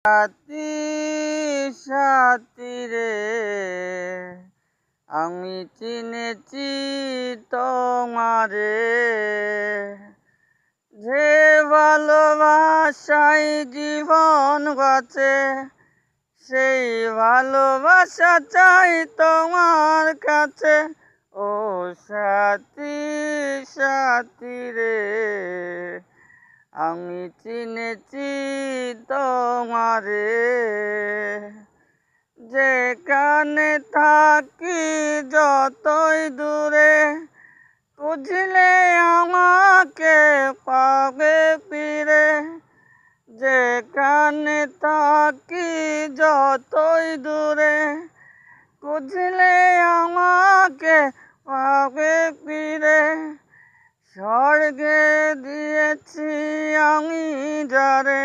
সাথী সাথী রে, আমি চিনেছি তোমারে, যে ভালোবাসায় জীবন বাঁচে, সেই ভালোবাসা চাই তোমার কাছে। ও সাথী সাথী রে, আমি চিনেছি তোমারে, যেখানে থাকি যতই দূরে, খুঁজলে আমাকে পাবে ফিরে। যেখানে থাকি যতই দূরে, খুঁজলে আমাকে পাবে ফিরে। স্বর্গে দিয়েছি আমি যারে,